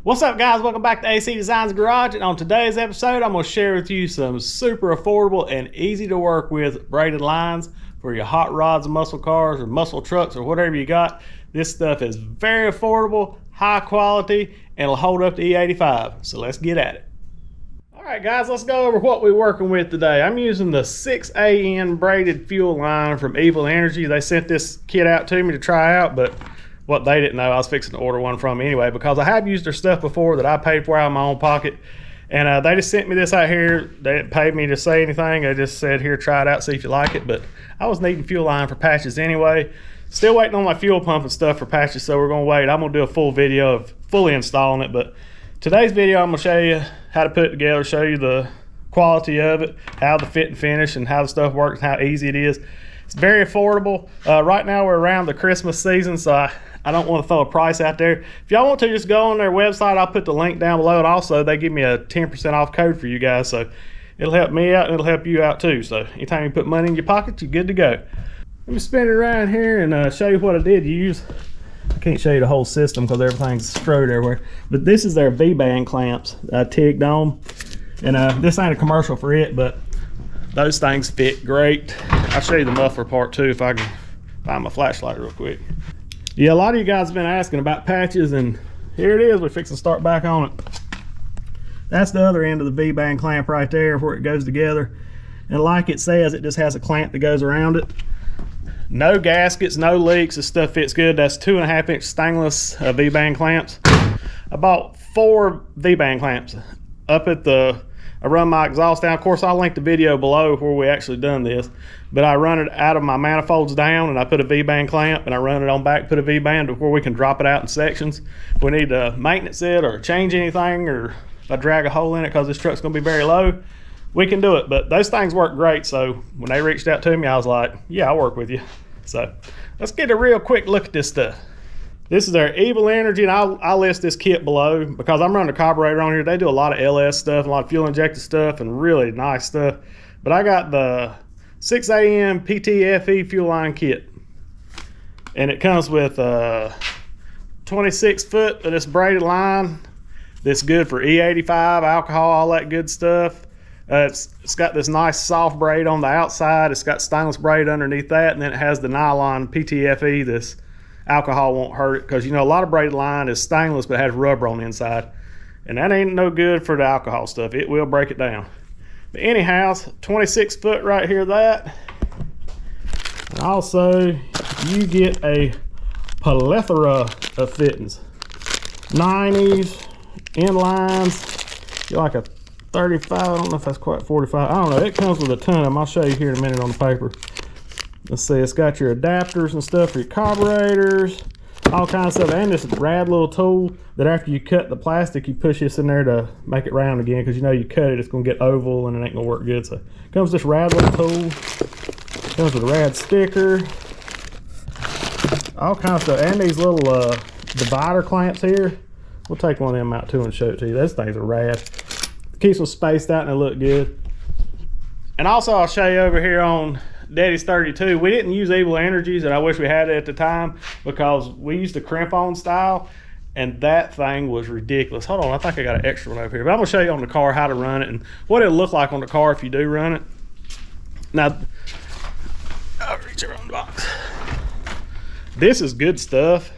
What's up, guys? Welcome back to AC Designs Garage, and on today's episode I'm going to share with you some super affordable and easy to work with braided lines for your hot rods and muscle cars or muscle trucks or whatever you got. This stuff is very affordable, high quality, and it'll hold up to E85. So let's get at it. Alright guys, let's go over what we're working with today. I'm using the 6AN braided fuel line from Evil Energy. They sent this kit out to me to try out, but what they didn't know, I was fixing to order one from anyway, because I have used their stuff before that I paid for out of my own pocket. And they just sent me this out here. They didn't pay me to say anything. They just said, here, try it out, see if you like it. But I was needing fuel line for patches anyway. Still waiting on my fuel pump and stuff for patches, so we're gonna wait. I'm gonna do a full video of fully installing it, but today's video I'm gonna show you how to put it together, show you the quality of it, how the fit and finish, and how the stuff works, and how easy it is. It's very affordable. Right now we're around the Christmas season, so I don't want to throw a price out there. If y'all want to, just go on their website. I'll put the link down below, and also they give me a 10% off code for you guys, so it'll help me out and it'll help you out too. So anytime you put money in your pocket, you're good to go. Let me spin it around here and show you what I did use. I can't show you the whole system because everything's strode everywhere, but this is their V-band clamps I tigged on, and this ain't a commercial for it, but those things fit great. I'll show you the muffler part too if I can find my flashlight real quick. Yeah, a lot of you guys have been asking about patches, and here it is. We're fixing to start back on it. That's the other end of the V-band clamp right there where it goes together. And like it says, it just has a clamp that goes around it. No gaskets, no leaks. This stuff fits good. That's 2.5-inch stainless V-band clamps. I bought 4 V-band clamps up at I run my exhaust down. Of course, I'll link the video below where we actually done this, but I run it out of my manifolds down, and I put a V-band clamp, and I run it on back, put a V-band before we can drop it out in sections. If we need to maintenance it or change anything, or if I drag a hole in it because this truck's gonna be very low, we can do it. But those things work great, so when they reached out to me, I was like, yeah, I'll work with you. So let's get a real quick look at this stuff. This is their Evil Energy, and I'll list this kit below because I'm running a carburetor on here. They do a lot of LS stuff, a lot of fuel injected stuff, and really nice stuff. But I got the 6AM PTFE fuel line kit, and it comes with 26 foot of this braided line that's good for E85, alcohol, all that good stuff. It's got this nice soft braid on the outside. It's got stainless braid underneath that, and then it has the nylon PTFE. This alcohol won't hurt it, because you know a lot of braided line is stainless but has rubber on the inside, and that ain't no good for the alcohol stuff. It will break it down. But anyhow, 26 foot right here, that. And also you get a plethora of fittings, 90s, inlines. You're like a 35, I don't know if that's quite 45, I don't know. It comes with a ton of them. I'll show you here in a minute on the paper. Let's see, it's got your adapters and stuff for your carburetors, all kinds of stuff, and this rad little tool that after you cut the plastic, you push this in there to make it round again, because you know you cut it, it's going to get oval and it ain't going to work good. So it comes with this rad little tool, comes with a rad sticker, all kinds of stuff, and these little divider clamps here. We'll take one of them out too and show it to you. Those things are rad. Keeps them spaced out and they look good. And also I'll show you over here on Daddy's 32. We didn't use Evil Energies, and I wish we had it at the time, because we used the crimp-on style, and that thing was ridiculous. Hold on, I think I got an extra one over here, but I'm gonna show you on the car how to run it and what it'll look like on the car if you do run it. Now, I'll reach around the box. This is good stuff,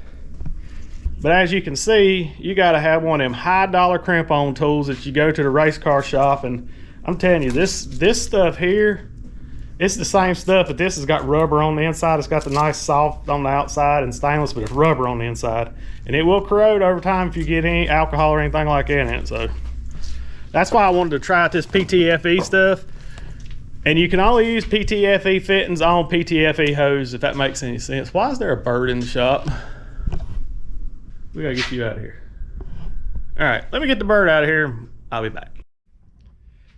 but as you can see, you gotta have one of them high-dollar crimp-on tools that you go to the race car shop, and I'm telling you, this stuff here, it's the same stuff, but this has got rubber on the inside. It's got the nice soft on the outside and stainless, but it's rubber on the inside. And it will corrode over time if you get any alcohol or anything like that in it. So that's why I wanted to try out this PTFE stuff. And you can only use PTFE fittings on PTFE hose, if that makes any sense. Why is there a bird in the shop? We gotta get you out of here. All right, let me get the bird out of here. I'll be back.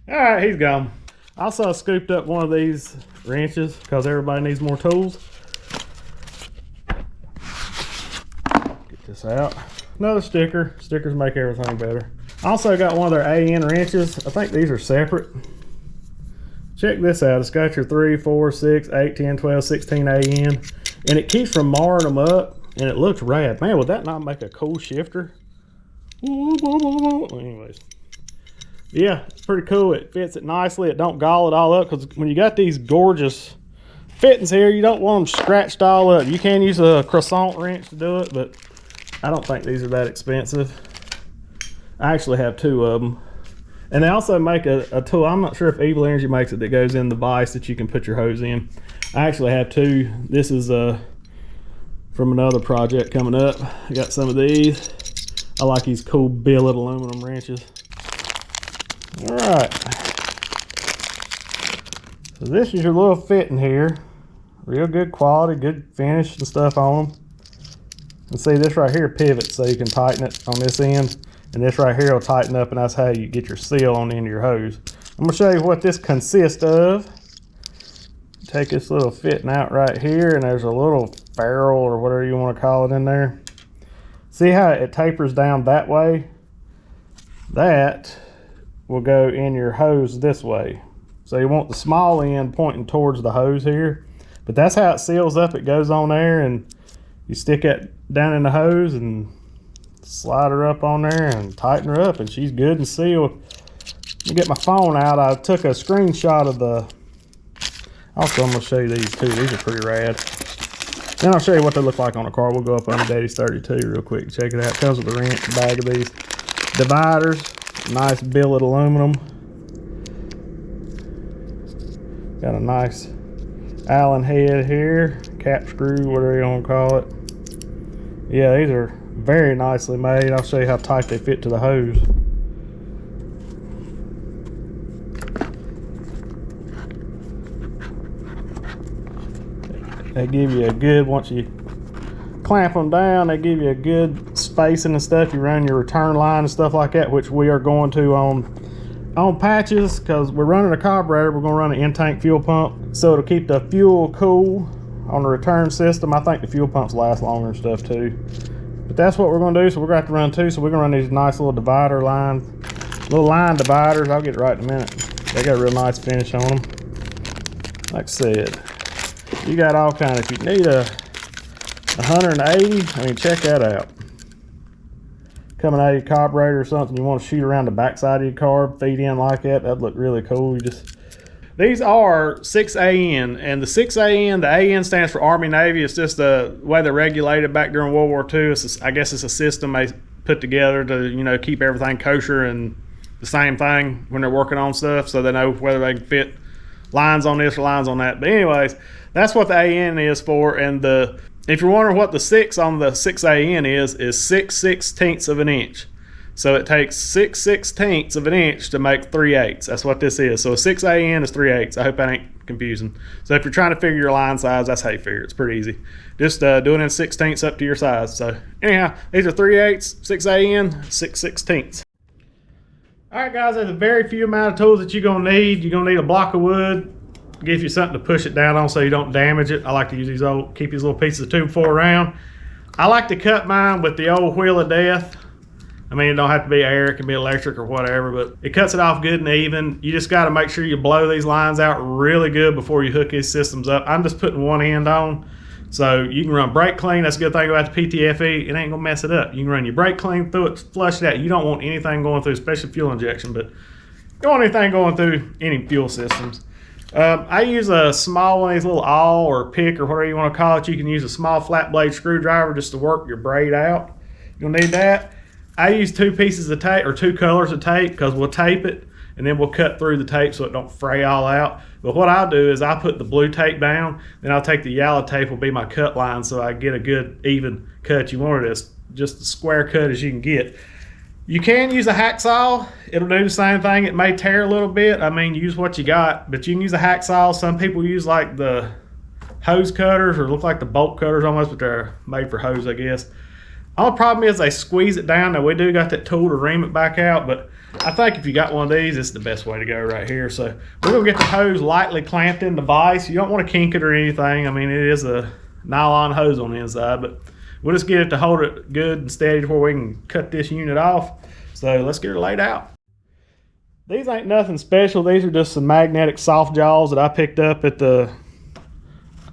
All right, he's gone. Also, I scooped up one of these wrenches because everybody needs more tools. Get this out. Another sticker. Stickers make everything better. Also got one of their AN wrenches. I think these are separate. Check this out. It's got your 3, 4, 6, 8, 10, 12, 16 AN. And it keeps from marring them up. And it looks rad. Man, would that not make a cool shifter? Anyways, yeah, it's pretty cool. It fits it nicely. It don't gall it all up, because when you got these gorgeous fittings here, you don't want them scratched all up. You can use a croissant wrench to do it, but I don't think these are that expensive. I actually have two of them. And they also make a tool. I'm not sure if Evil Energy makes it, that goes in the vise that you can put your hose in. I actually have two. This is from another project coming up. I got some of these. I like these cool billet aluminum wrenches. All right. So this is your little fitting here. Real good quality, good finish and stuff on them. And see, this right here pivots so you can tighten it on this end. And this right here will tighten up, and that's how you get your seal on the end of your hose. I'm gonna show you what this consists of. Take this little fitting out right here, and there's a little ferrule or whatever you want to call it in there. See how it tapers down that way? That will go in your hose this way. So you want the small end pointing towards the hose here, but that's how it seals up. It goes on there, and you stick it down in the hose and slide her up on there and tighten her up, and she's good and sealed. Let me get my phone out. I took a screenshot of the, also I'm going to show you these too. These are pretty rad. Then I'll show you what they look like on a car. We'll go up on Daddy's 32 real quick. Check it out. It comes with a wrench, bag of these dividers, nice billet aluminum. Got a nice Allen head here, cap screw, whatever you want to call it. Yeah, these are very nicely made. I'll show you how tight they fit to the hose. They give you a good, once you clamp them down, they give you a good spacing and stuff. You run your return line and stuff like that, which we are going to on patches, because we're running a carburetor. We're going to run an in-tank fuel pump, so it'll keep the fuel cool on the return system. I think the fuel pumps last longer and stuff too. But that's what we're going to do. So we're going to have to run two. So we're going to run these nice little divider lines, little line dividers. I'll get it right in a minute. They got a real nice finish on them. Like I said, you got all kinds. If you need a 180, I mean, check that out. Coming out of your carburetor or something, you want to shoot around the backside of your carb, feed in like that. That'd look really cool. You just, these are 6AN, and the 6AN, the AN stands for Army Navy. It's just the way they regulated back during World War II. I guess it's a system they put together to, you know, keep everything kosher and the same thing when they're working on stuff, so they know whether they can fit lines on this or lines on that. But anyways, that's what the AN is for. And the, if you're wondering what the 6 on the 6AN is 6/16 of an inch. So it takes 6/16 of an inch to make 3/8. That's what this is. So a 6AN is 3/8. I hope that ain't confusing. So if you're trying to figure your line size, that's how you figure it. It's pretty easy. Just do it in 16ths up to your size. So anyhow, these are 3/8, 6AN, 6/16. All right, guys, there's a very few amount of tools that you're gonna need. You're gonna need a block of wood, give you something to push it down on so you don't damage it. I like to use these old, keep these little pieces of 2x4 around. I like to cut mine with the old wheel of death. I mean, it don't have to be air, it can be electric or whatever, but it cuts it off good and even. You just gotta make sure you blow these lines out really good before you hook these systems up. I'm just putting one end on, so you can run brake clean. That's a good thing about the PTFE. It ain't gonna mess it up. You can run your brake clean through it, flush it out. You don't want anything going through, especially fuel injection, but you don't want anything going through any fuel systems. I use a small one of these little awl or pick or whatever you want to call it. You can use a small flat blade screwdriver just to work your braid out. You'll need that. I use 2 pieces of tape or 2 colors of tape, because we'll tape it and then we'll cut through the tape so it don't fray all out. But what I'll do is I'll put the blue tape down, then I'll take the yellow tape will be my cut line, so I get a good even cut. You want it as just a square cut as you can get. You can use a hacksaw. It'll do the same thing. It may tear a little bit. I mean, use what you got, but you can use a hacksaw. Some people use like the hose cutters, or look like the bolt cutters almost, but they're made for hose, I guess. Only problem is they squeeze it down. Now we do got that tool to ream it back out, but I think if you got one of these, it's the best way to go right here. So we're gonna get the hose lightly clamped in the vise. You don't want to kink it or anything. I mean, it is a nylon hose on the inside, but we'll just get it to hold it good and steady before we can cut this unit off. So let's get her laid out. These ain't nothing special. These are just some magnetic soft jaws that I picked up at the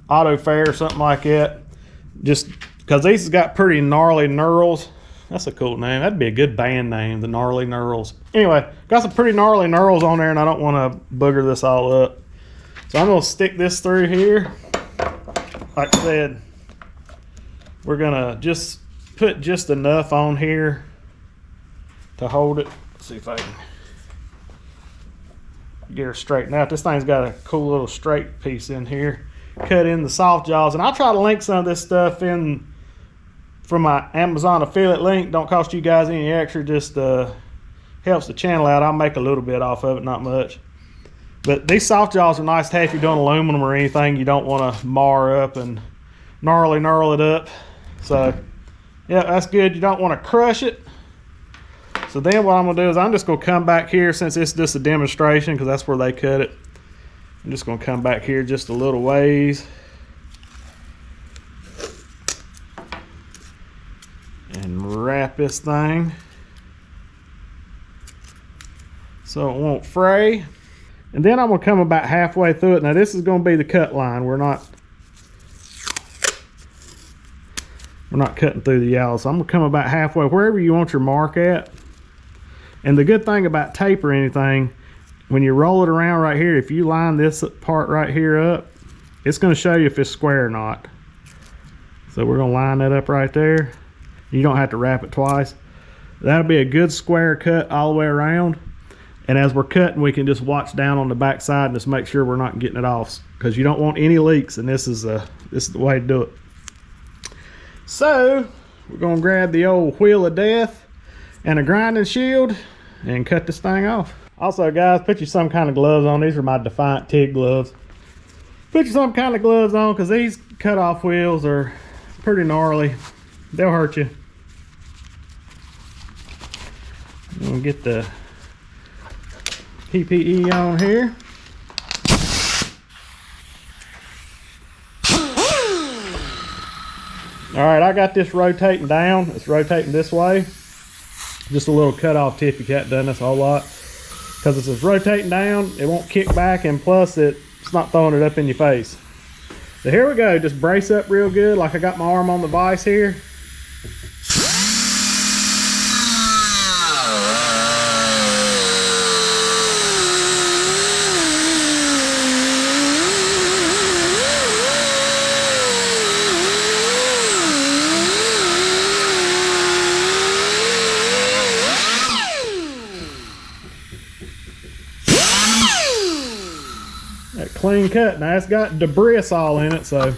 auto fair or something like that. Just because these has got pretty gnarly knurls. That's a cool name. That'd be a good band name, the Gnarly Knurls. Anyway, got some pretty gnarly knurls on there, and I don't want to booger this all up. So I'm going to stick this through here. Like I said, we're going to just put just enough on here to hold it. Let's see if I can get her straightened out. This thing's got a cool little straight piece in here. Cut in the soft jaws, and I'll try to link some of this stuff in from my Amazon affiliate link. Don't cost you guys any extra, just helps the channel out. I'll make a little bit off of it, not much. But these soft jaws are nice to have if you're doing aluminum or anything. You don't want to mar up and gnarl it up. So yeah, that's good. You don't want to crush it. So then what I'm going to do is I'm just going to come back here, since it's just a demonstration because that's where they cut it. I'm just going to come back here just a little ways and wrap this thing so it won't fray. And then I'm going to come about halfway through it. Now this is going to be the cut line. We're not cutting through the yellow. So I'm going to come about halfway, wherever you want your mark at. And the good thing about tape or anything, when you roll it around right here, if you line this part right here up, it's going to show you if it's square or not. So we're going to line that up right there. You don't have to wrap it twice. That'll be a good square cut all the way around. And as we're cutting, we can just watch down on the back side and just make sure we're not getting it off, because you don't want any leaks, and this is the way to do it. So we're going to grab the old wheel of death and a grinding shield and cut this thing off. Also guys, put you some kind of gloves on. These are my Defiant TIG gloves. Put you some kind of gloves on, because these cut off wheels are pretty gnarly. They'll hurt you. I'm gonna get the PPE on here. Alright, I got this rotating down. It's rotating this way. Just a little cut off tip. You can't done this a whole lot. Because it's rotating down, it won't kick back, and plus it's not throwing it up in your face. So here we go. Just brace up real good, like I got my arm on the vise here. That clean cut. Now it's got debris all in it, so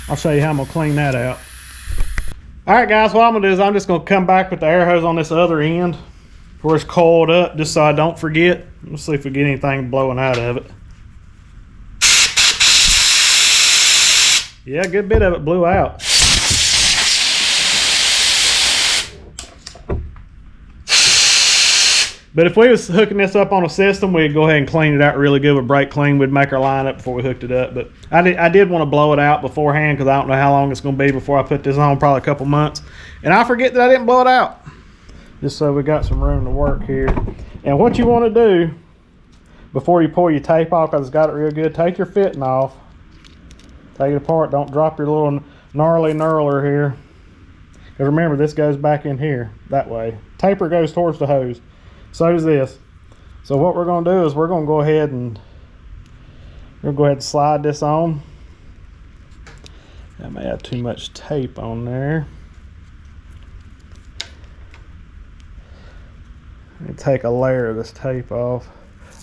I'll show you how I'm gonna clean that out. Alright guys, what I'm gonna do is I'm just gonna come back with the air hose on this other end where it's coiled up, just so I don't forget. Let's see if we get anything blowing out of it. Yeah, a good bit of it blew out. But if we was hooking this up on a system, we'd go ahead and clean it out really good with brake clean. We'd make our line up before we hooked it up. But I did want to blow it out beforehand, because I don't know how long it's going to be before I put this on, probably a couple months. And I forget that I didn't blow it out. Just so we got some room to work here. And what you want to do before you pull your tape off, because it's got it real good, take your fitting off. Take it apart. Don't drop your little gnarly knurler here. Because remember, this goes back in here that way. Taper goes towards the hose. So does this. So what we're going to do is we're going to go ahead and slide this on. I may have too much tape on there. Let me take a layer of this tape off.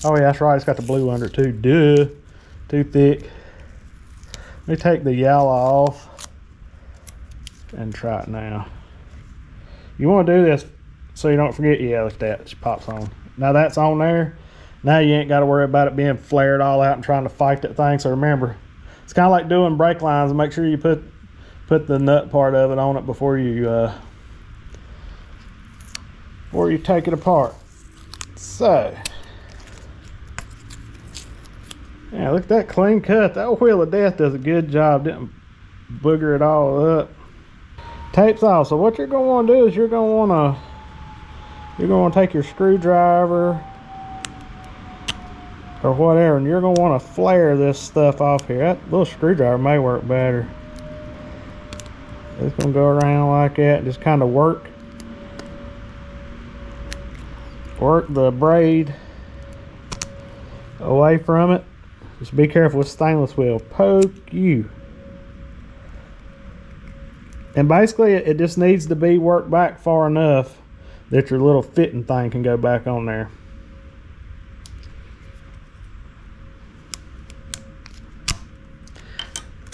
Oh yeah, that's right, it's got the blue under it too. Duh, too thick. Let me take the yellow off and try it now. You want to do this so you don't forget. Yeah, look at that, it just pops on. Now that's on there. Now you ain't got to worry about it being flared all out and trying to fight that thing. So remember, it's kind of like doing brake lines. Make sure you put the nut part of it on it before you take it apart. So yeah, look at that clean cut. That wheel of death does a good job. Didn't booger it all up. Tape's off. So what you're going to want to do is you're going to want to take your screwdriver or whatever, and you're going to want to flare this stuff off here. That little screwdriver may work better. It's going to go around like that and just kind of work work the braid away from it. Just be careful with stainless will poke you. And basically it just needs to be worked back far enough that your little fitting thing can go back on there.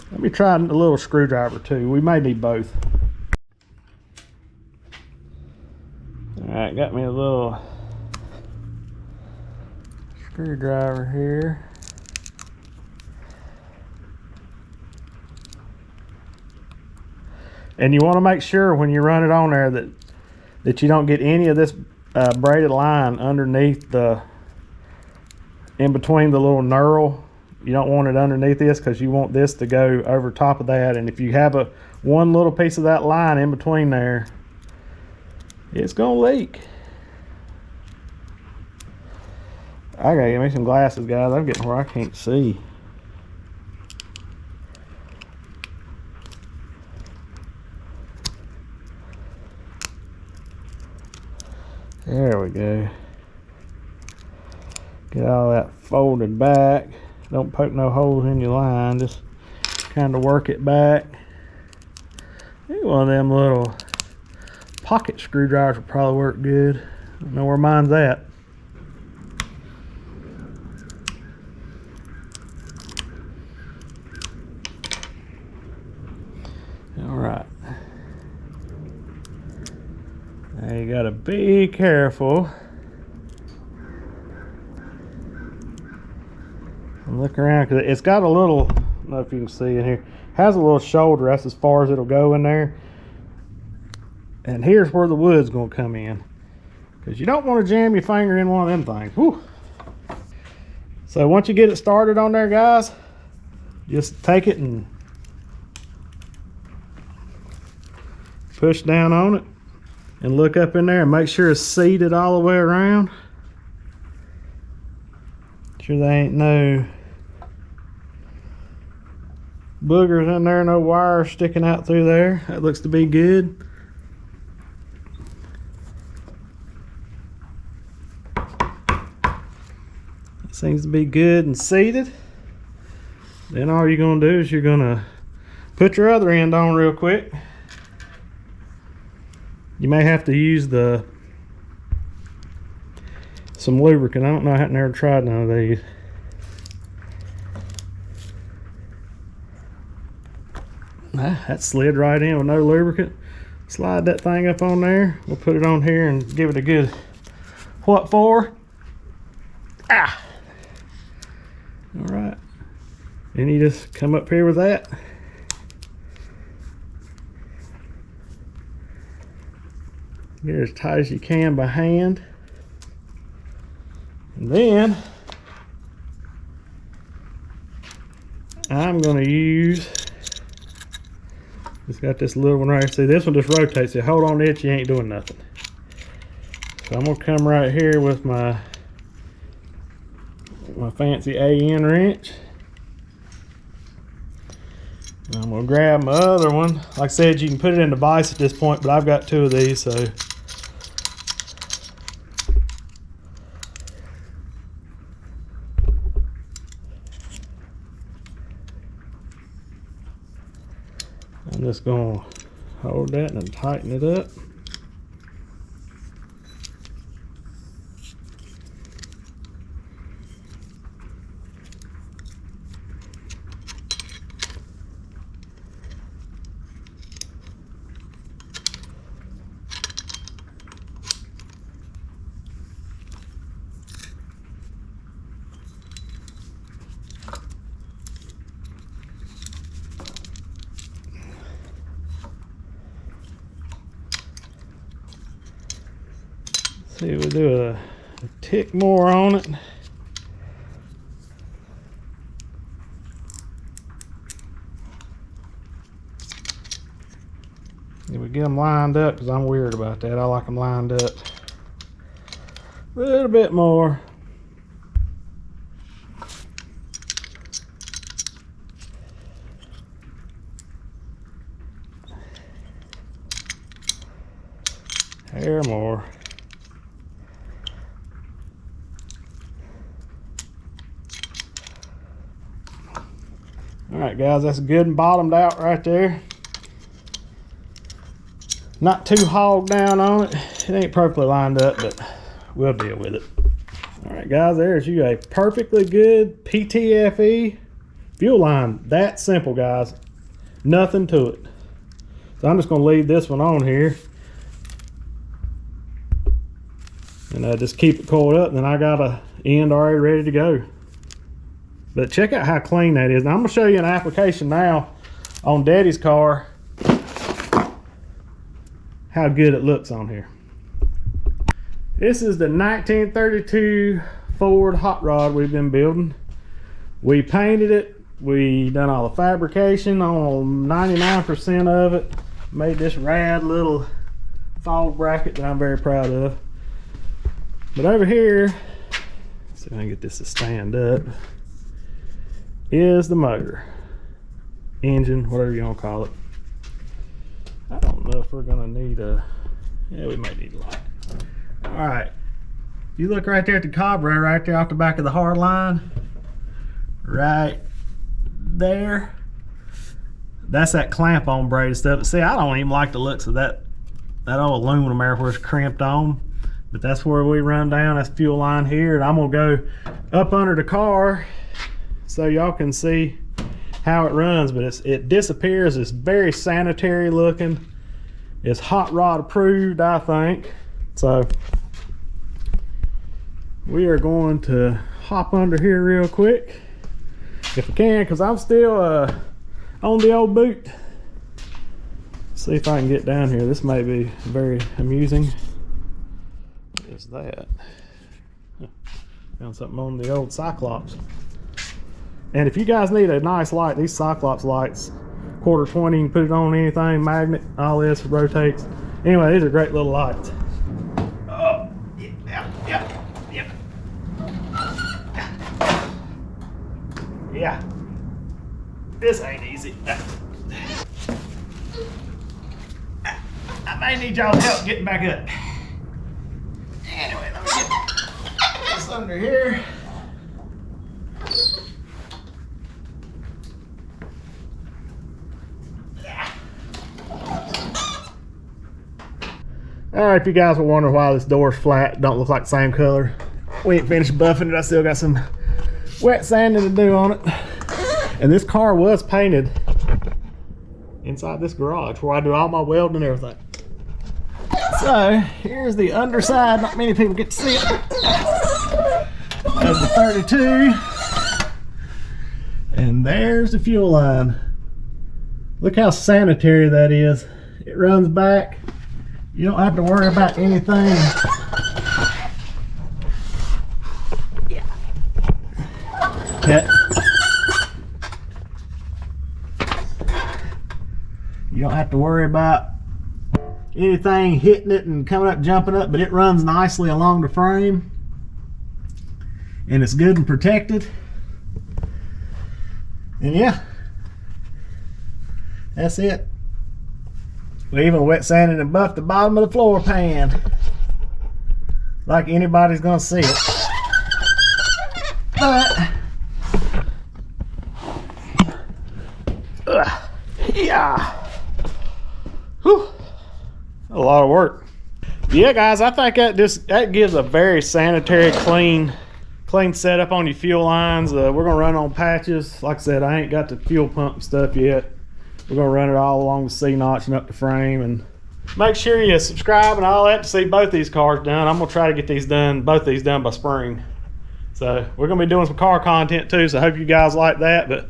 Let me try a little screwdriver too. We may need both. Alright, got me a little screwdriver here. And you want to make sure when you run it on there that you don't get any of this braided line underneath in between the little knurl. You don't want it underneath this because you want this to go over top of that. And if you have one little piece of that line in between there, it's gonna leak. I gotta get me some glasses, guys. I'm getting where I can't see. There we go. Get all that folded back. Don't poke no holes in your line. Just kind of work it back. Maybe one of them little pocket screwdrivers would probably work good. I don't know where mine's at. All right. Now you gotta be careful. And look around, because it's got a little, I don't know if you can see in here, has a little shoulder. That's as far as it'll go in there. And here's where the wood's gonna come in, because you don't want to jam your finger in one of them things. Whew. So once you get it started on there, guys, just take it and push down on it and look up in there and make sure it's seated all the way around. Sure there ain't no boogers in there, no wires sticking out through there. That looks to be good. It seems to be good and seated. Then all you're gonna do is you're gonna put your other end on real quick. You may have to use some lubricant. I don't know, I haven't never tried none of these. That slid right in with no lubricant. Slide that thing up on there. We'll put it on here and give it a good what for. Ah! Alright. Then you just come up here with that. Get it as tight as you can by hand. And then I'm going to use, it's got this little one right here. See, this one just rotates it. Hold on to it, you ain't doing nothing. So I'm going to come right here with my fancy AN wrench. And I'm going to grab my other one. Like I said, you can put it in the vise at this point, but I've got two of these, so. I'm just going to hold that and tighten it up. See, we'll do a tick more on it. And we get them lined up, because I'm weird about that. I like them lined up. A little bit more. Hair more. All right, guys, that's good and bottomed out right there. Not too hogged down on it. It ain't perfectly lined up, but we'll deal with it. All right, guys, there's you a perfectly good PTFE fuel line. That simple, guys. Nothing to it. So I'm just going to leave this one on here. And just keep it coiled up. And then I got a end already ready to go. But check out how clean that is. Now I'm going to show you an application now on Daddy's car. How good it looks on here. This is the 1932 Ford hot rod we've been building. We painted it. We done all the fabrication on 99% of it. Made this rad little fog bracket that I'm very proud of. But over here, let's see if I can get this to stand up, is the motor, engine, whatever you want to call it. I don't know if we're gonna need a, yeah, we might need a light. All right, you look right there at the carburetor right there off the back of the hard line, right there. That's that clamp on braided stuff. See, I don't even like the looks of that old aluminum there where it's crimped on. But that's where we run down. That's fuel line here, and I'm gonna go up under the car so y'all can see how it runs. But it disappears. It's very sanitary looking. It's hot rod approved, I think. So we are going to hop under here real quick if we can, because I'm still on the old boot. See if I can get down here. This may be very amusing. Is that found something on the old Cyclops. And if you guys need a nice light, these Cyclops lights, quarter 20, you can put it on anything, magnet, all this rotates. Anyway, these are great little lights. Oh, yep. Yeah, this ain't easy. I may need y'all's help getting back up. Anyway, let me get this under here. Alright, if you guys were wondering why this door's flat, don't look like the same color, we ain't finished buffing it. I still got some wet sanding to do on it. And this car was painted inside this garage where I do all my welding and everything. So here's the underside. Not many people get to see it. Of the 32. And there's the fuel line. Look how sanitary that is. It runs back. You don't have to worry about anything. Yeah. You don't have to worry about anything hitting it and coming up, jumping up, but it runs nicely along the frame. And it's good and protected. And yeah, that's it. We even wet sanded and buffed the bottom of the floor pan. Like anybody's gonna see it. But yeah. Whew. A lot of work. Yeah, guys, I think that gives a very sanitary, clean setup on your fuel lines. We're gonna run on patches. Like I said, I ain't got the fuel pump stuff yet. We're gonna run it all along the C-notch and up the frame. And make sure you subscribe and all that to see both these cars done. I'm gonna try to get these done, both these done by spring. So we're gonna be doing some car content too. So I hope you guys like that. But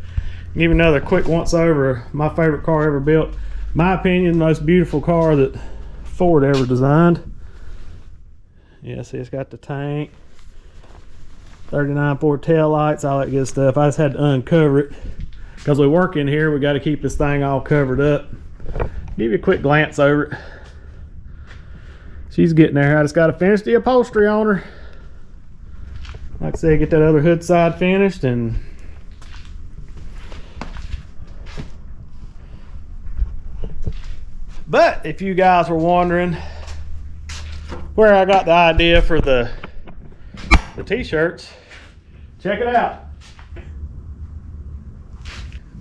give you another quick once over. My favorite car ever built. My opinion, the most beautiful car that Ford ever designed. Yeah, see, it's got the tank, 39 Ford tail lights, all that good stuff. I just had to uncover it because we work in here. We got to keep this thing all covered up. Give you a quick glance over it. She's getting there. I just got to finish the upholstery on her. Like I said, get that other hood side finished. And but if you guys were wondering where I got the idea for the t-shirts, check it out.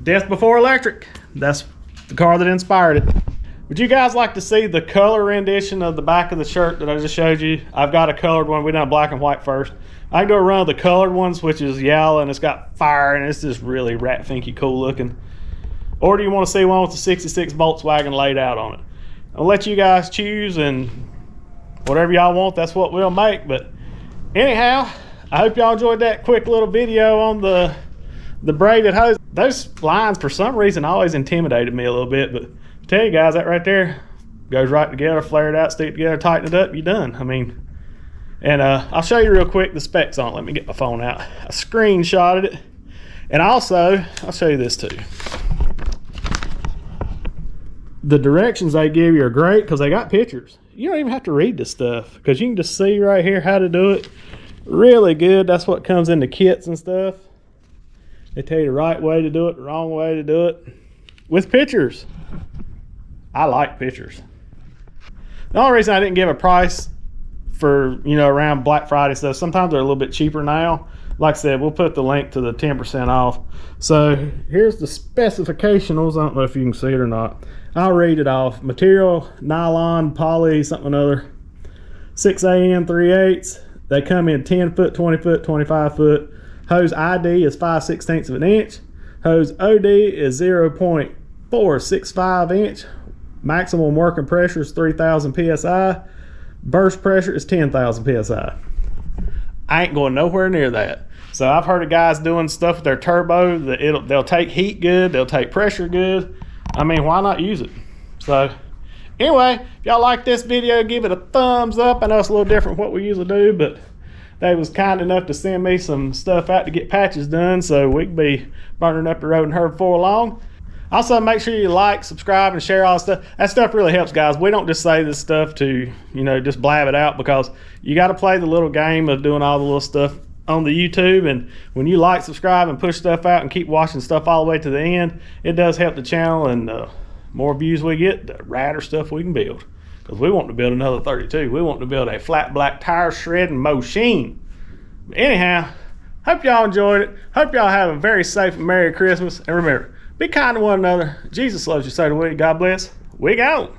Death Before Electric. That's the car that inspired it. Would you guys like to see the color rendition of the back of the shirt that I just showed you? I've got a colored one. We done black and white first. I can do a run of the colored ones, which is yellow and it's got fire and it's just really rat finky cool looking. Or do you want to see one with the 66 Volkswagen laid out on it? I'll let you guys choose, and whatever y'all want, that's what we'll make. But anyhow, I hope y'all enjoyed that quick little video on the braided hose. Those lines, for some reason, always intimidated me a little bit, but I tell you guys, that right there goes right together, flare it out, stick it together, tighten it up, you're done. I mean, and I'll show you real quick the specs on it. Let me get my phone out. I screenshotted it, and also I'll show you this too. The directions they give you are great because they got pictures. You don't even have to read this stuff because you can just see right here how to do it. Really good. That's what comes in the kits and stuff. They tell you the right way to do it, the wrong way to do it, with pictures. I like pictures. The only reason I didn't give a price for, you know, around Black Friday stuff, sometimes they're a little bit cheaper now. Like I said, we'll put the link to the 10% off. So here's the specifications. I don't know if you can see it or not. I'll read it off. Material, nylon, poly, something or other. 6AN 3/8. They come in 10 foot, 20 foot, 25 foot. Hose ID is 5/16 of an inch. Hose OD is 0.465 inch. Maximum working pressure is 3,000 PSI. Burst pressure is 10,000 PSI. I ain't going nowhere near that. So I've heard of guys doing stuff with their turbo that they'll take heat good, they'll take pressure good. I mean, why not use it? So anyway, if y'all like this video, give it a thumbs up. I know it's a little different from what we usually do, but they was kind enough to send me some stuff out to get patches done so we can be burning up the road and herd before long. Also, make sure you like, subscribe, and share all this stuff. That stuff really helps, guys. We don't just say this stuff to, you know, just blab it out, because you got to play the little game of doing all the little stuff on the YouTube. And when you like, subscribe, and push stuff out and keep watching stuff all the way to the end, it does help the channel. And the more views we get, the radder stuff we can build. Because we want to build another 32. We want to build a flat black tire shredding machine. But anyhow, hope y'all enjoyed it. Hope y'all have a very safe and Merry Christmas. And remember, be kind to one another. Jesus loves you, so do we. God bless. We go.